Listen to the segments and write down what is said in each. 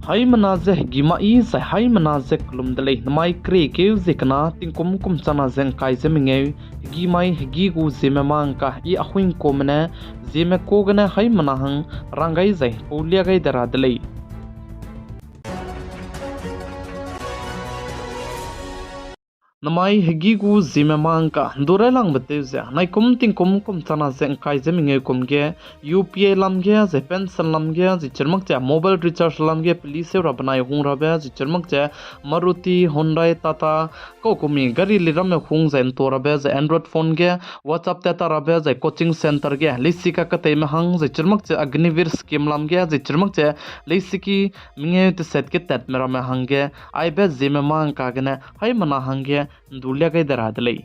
hai manaze gima i sai hai manaze klum dale mai kre ke zikna tingkum kum chana zen kai zeminge gi mai gi gu zeme mangka I ahwin komne zeme kogna hai manahang rangai zai polia gai dara dale namai hegi gu zime mangka dore lang beteuze nai kum kum chana zen kai zeminge kumge UPI lamge ze pension lamge ze chirmak cha mobile recharge lamge police rabnai hung rabe ze chirmak cha Maruti Hyundai Tata ko kumi gari liram hung zen to rabe ze Android phone ge WhatsApp ta rabe ze coaching center ge lisika ka te hang ze chirmak cha Agnivir scheme lamge ze chirmak cha lisiki minge te set ke tat mera me hange ai be zime mangka gene hai mana hange Dhulia गई दरादले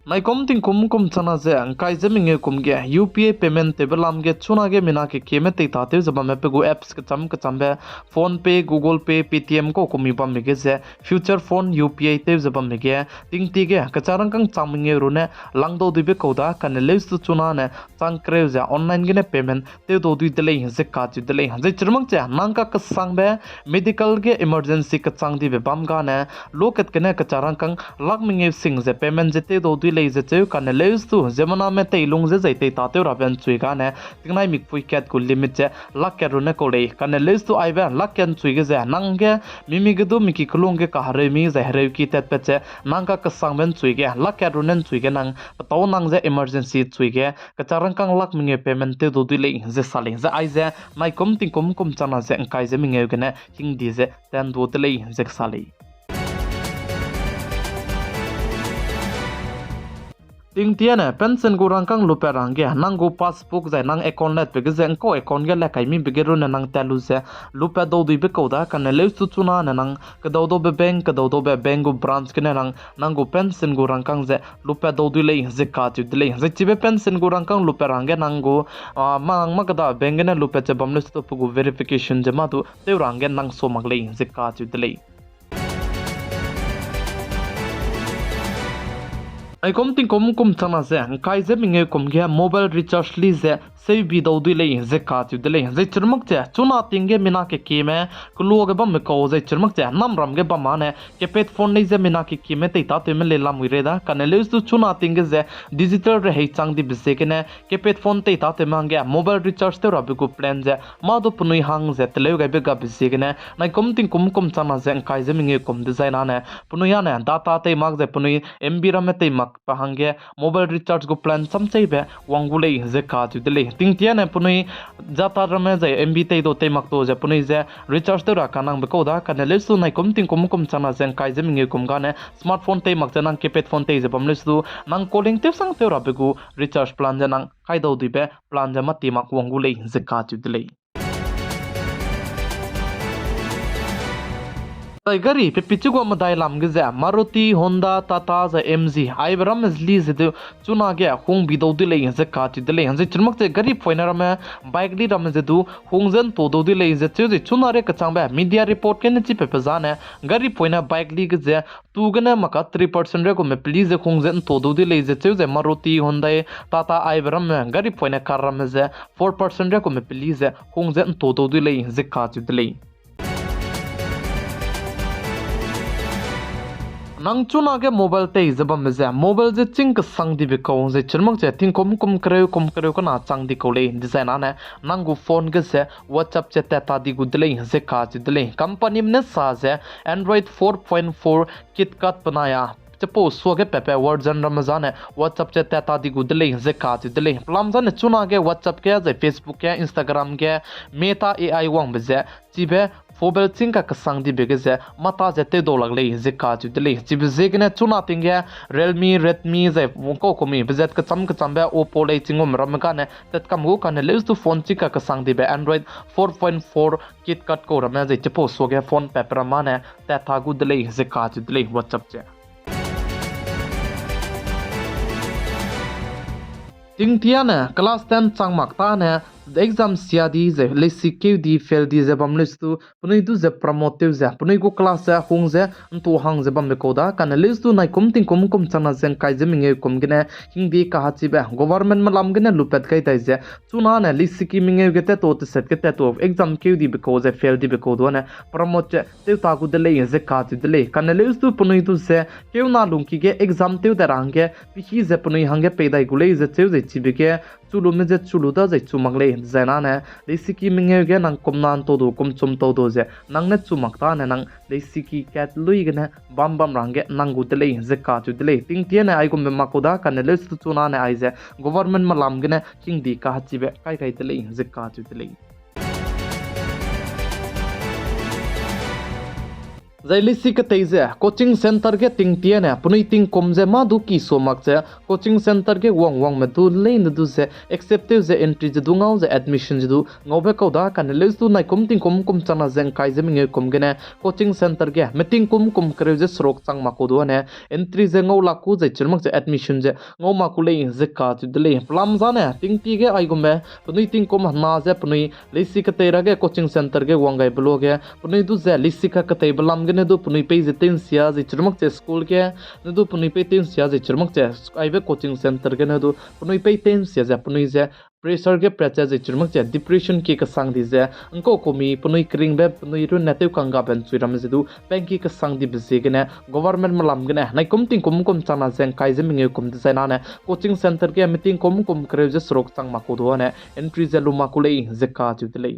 नाइकोम kum chana ze kai zeminge kumge UPI payment tebelam ge chuna ge mina ke keme te tate zaba me pe go apps ke cham be phone pay Google Pay Paytm ko kumi bam me ge ze future phone UPI te zaba me ge ting ti ge ka charang kang chaminge rune langdo dibe koda kan leus tu chuna ne chang kre ze online ge ne payment te do du dele ze ka chu dele ze chirmang cha nang ka sang be medical ge emergency ka chang di be bam ga ne loket ke ne ka charang kang lag minge sing ze payment je te do du le ze cheu kan leus tu zemana me te lung ze te ta te raben chui ga ne tingnai mik pui ket ku limit je lak ke rune ko le kan leus tu ai ba lak ken chui ge ze nang ge mimi ge du miki kulung ge ka hare mi ze hare ki tet pe che nang ka sang ben chui ge lak ke rune chui ge nang to nang ze emergency chui ge ka charang kang lak minge payment te do du le ze saling ze ai ze nai kum chana ze kai ze minge ge ne hing di ze ten do de le ze sali ting tiana pension go rangkang lupa rangge nango passbook zai nang account net be gzen ko account ge la kai mi be geru na nang talu ze lupa do du be ko da kan le su chuna na nang ka do be bank ka do be bank go branch ke na nang nango pension go rangkang ze lupa do du le ze ka chu de le ze chibe pension go rangkang lupa rangge nango mang ma ka da bank na lupa che bamle sto pu verification je ma tu te rangge nang so mak le ze ka chu de le ai kum chana ze kai ze minge kum ge mobile recharge li ze sei bi do du le ze ka chu de le ze chirmak che chuna tinge mina ke kime kulo ge bam ko ze chirmak che nam ram ge bam ne ke pet phone nei ze mina ke kime te ta te me le lam ire da kan le su chuna tinge ze digital re hei chang di bise ke ne ke pet phone te ta te mange mobile recharge te rabi ku plan ze ma do punui hang ze te le ge be ga bise ke ne nai kum chana ze kai ze minge kum design ane punui ane data te mag ze punui MB ram te mag pahange mobile recharge go plan samchei be wangule ze ka chu dele tingtia ne punui jata rame ze MB te do te mak to je punui ze recharge te ra kanang be ko da kan le su nai kum chana zen kai ze minge kum ga ne smartphone te mak janang keypad phone te je bam le su nang calling te sang te ra be go recharge plan janang kai do di be plan jama ti mak wangule ze ka chu dele tai gari pe pichugo madai lam ge za Maruti Honda Tata za MG ai bram zli ze chuna ge hung bi do dile ze ka ti dile ze chirmak che gari poiner me bike li ram ze du hung zen to do dile ze che chuna re ka chang ba media report ke ne chi pe za ne gari poiner bike li ge ze tu ge ne maka 3% re ko me please hung zen to do dile ze che Maruti Honda Tata ai bram me gari poiner kar ram ze 4% re ko me please hung zen to do dile ze ka ti dile nang chuna ge mobile te zaba me za mobile je ching ka sang di be ko je chirmak che ting kum kreu ko na chang di ko le design ane nangu phone ge se WhatsApp che ta di gudle ze ka ji dile company ne sa je Android 4.4 KitKat banaya chapo so ge pepe version ramazan WhatsApp che ta di gudle ze ka ji dile plamzan chuna ge WhatsApp ke je Facebook ke Instagram ke Meta AI wang be je chibe Fobel chingka kasang di begeze mata jete do lagle ze ka chu dele chib zegna chuna tinga Realme Redmi ze ko komi bezet ka cham be Oppo le chingom ramka ne tet kam go kan le tu phone chika kasang di be Android 4.4 KitKat ko ramna ze chapo so ge phone paper mane ta tha gu dele ze ka chu dele WhatsApp che ting tiana class 10 changmak ta ne The exam siadi ze lesi di fail di ze bam listu punai du ze promote ze punai go class ze hung ze ntu hang ze bam koda kan listu nai kum chana zen kai ze minge kum gene hindi ka hachi be government ma lam gene lupet kai tai ze chuna na lesi ki minge gete to te set gete to exam di because fail di because one promote te ta gu de le ze ka ti de le kan listu punai du ze keu na lung ki ge exam te da range pi ze punai hange pe dai gu le ze che ze chi be ge chulu me je chulu da je chumak le zena ne leisiki minge ge nang komnan to do kum chum to do je nang ne chumak ta ne nang leisiki cat lui ge ne bam range nang gu de le ze ka chu de le ting tie ne ai gum me makoda kan le stu chuna ne ai je government ma lam ge ne king di ka chi be kai de le ze ka chu de le Zailisi ka teize coaching center ke ting tie ne punai ting komje ma du ki somak che coaching center ke wang me du lein du se acceptive ze entry je du ngau ze admission je du ngobe ko da kan le du nai kum chana zeng kai ze minge kum gene coaching center ke meeting kum kre je srok chang ma ko du ne entry ze ngau la ku je chirmak je admission je ngau ma ku le ze ka tu de le plam za ne ting ti ge ai gumbe punai ting kom na ze punai lesi ka teira ge coaching center ke wangai blo ge punai du ze lesi ka te blam ne do punai pe je ten sia je chirmak che school ke ne do punai pe ten sia je chirmak che aibe coaching center ke ne do punai pe ten sia je punai je pressure ke pressure je chirmak che depression ke ka sang di je angko komi punai kring be punai ru na te kanga ben churam je du bank ke ka sang di bse ke ne government malam ke ne nai kum chana zeng kai je minge kum de na ne coaching center ke meeting kum kre je srok chang ma ko do ne entry je luma kulei je ka chu de lei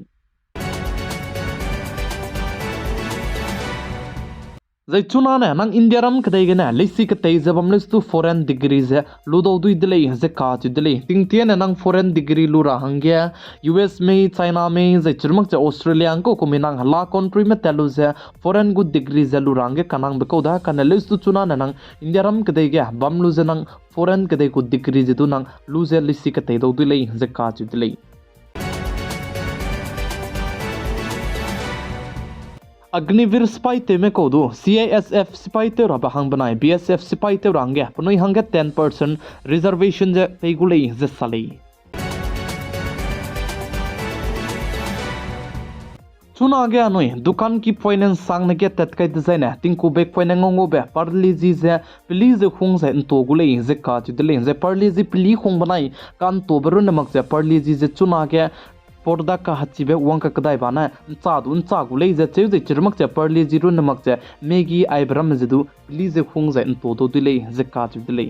Zai chuna ne nang India ram kadai gena lesi kadai zabam lestu foreign degree ze ludo dui delay ze ka chu delay ting tian nang foreign degree lu ra hangya US me China me zai chirmak che Australia ko kuminang la country me telu ze foreign good degree ze lu range kanang beko da kan lestu chuna ne nang India ram kadai ge bam lu ze nang foreign kadai good degree ze du nang lu ze lesi kadai do delay ze ka chu delay Agniveer spy te me ko do CISF spy te ra bahang banai BSF spy te range punoi hange 10% reservation je peigulei je salei Chuna ge anoi dukan ki finance sang ne ke tat kai design tingku bek finance ngo be parli ji ze please khung ze to gulei je ka chu de je parli ji pli khung banai kan to beru ne mak je parli ji je chuna ge porda ka hachibe wangka kadai bana chadun chagu leize cheuze chirmak che parli jiru namak che megi aibram zedu please khung za to do dilei zakka chu dilei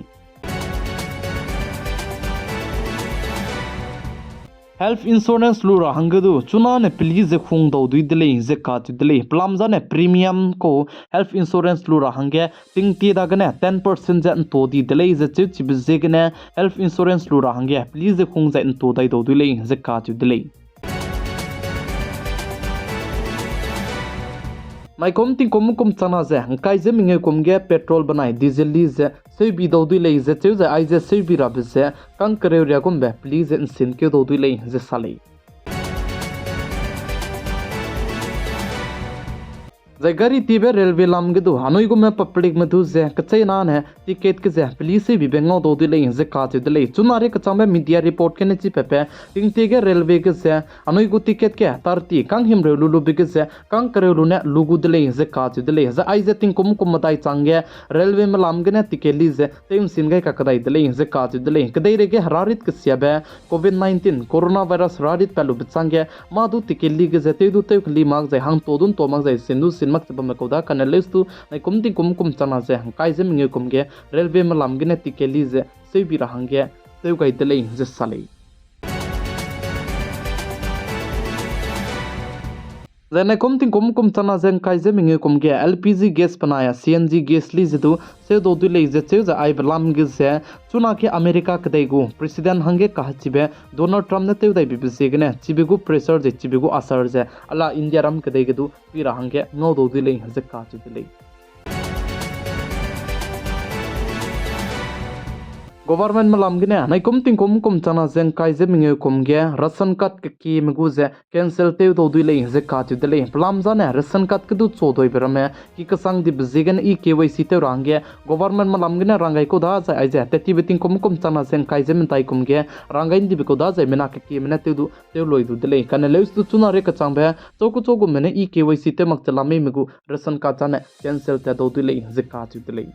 health insurance lura hangadu chuna ne please khung do dui dilei zakka chu dilei plamza ne premium ko health insurance lura hange tingti da gane 10% ja to di dilei ze chu chi bizze gane health insurance lura hange please khung za to dai do dilei zakka chu dilei Mai kom chana ze kai ze minge kom ge petrol banai diesel li ze sei bi do du lei ze cheu ze ai ze sei bi ra be ze kang kare ria kom be please in sin ke do du lei ze salei Zai gari tibe railway lam ge do hanoi go me public me du ze kachai na ne ticket ke ze police bi bengo do du lei ze ka che de lei chunare ka chame media report ke ne chi pepe ting te ge railway ke ze hanoi go ticket ke tarti kang him re lu bi ke ze kang kare lu ne lu gu de lei ze ka che de lei za ai ze ting kum matai change railway me lam ge ne ticket li ze tem sin ge ka kadai de lei ze ka che de lei kadai re ge hararit ke sia be covid-19 coronavirus rarit palu bitsange ma du ticket li ge ze te du te li mag ze hang to dun to mag ze sindu mak tabam ko da kan lestu nai kum chana se kai je minge kum ge railway ma lam ge ne tikeli je sei bi rahang ge teu kai te lei je salei Zene kum chana zen kai je minge kum ge LPG gas panaya CNG gas li je du se do du lei je cheu je ai blam ge se chuna ke America kadai go president hange ka chibe Donald Trump ne teu dai bi se ge ne chibe go pressure je chibe go asar je ala India ram kadai ge du pi ra hange no do du lei je ka chu du lei Government malam gine nai kum chana zeng kai je minge kum ge ration card ke ki megu je cancel te do du le je ka tu de le plam za ne ration card ke du cho doi berame ki ka sang di bzigen I KYC te range government malam gine rangai ko da za ai je te ti biting kum chana zeng kai je min tai kum ge rangai di ko da za mena ke ki mena te du te loi du de le kan le tu chuna re ka chang be choku mene KYC te mak chala me megu ration card chane cancel te do du le je ka tu de le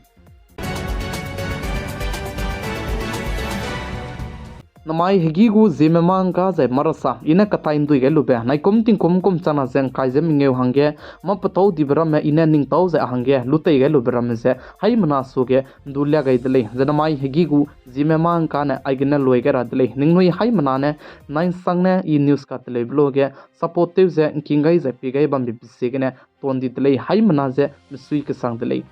namai hegi gu Zeme mangka zai marasa ina kata indui ge lube nai kum chana zeng kai je minge hange ma patau di bram ina ning tau zai hange lutai ge lube ram se hai mana su ge dulya gai dele zanamai hegi gu Zeme mangka ne aigena loi ge ra dele ning noi hai mana ne nine sang ne I news ka tele blog ge supportive ze kingai ze pigai bam bi se ge ne ton di dele hai mana ze misui ke sang dele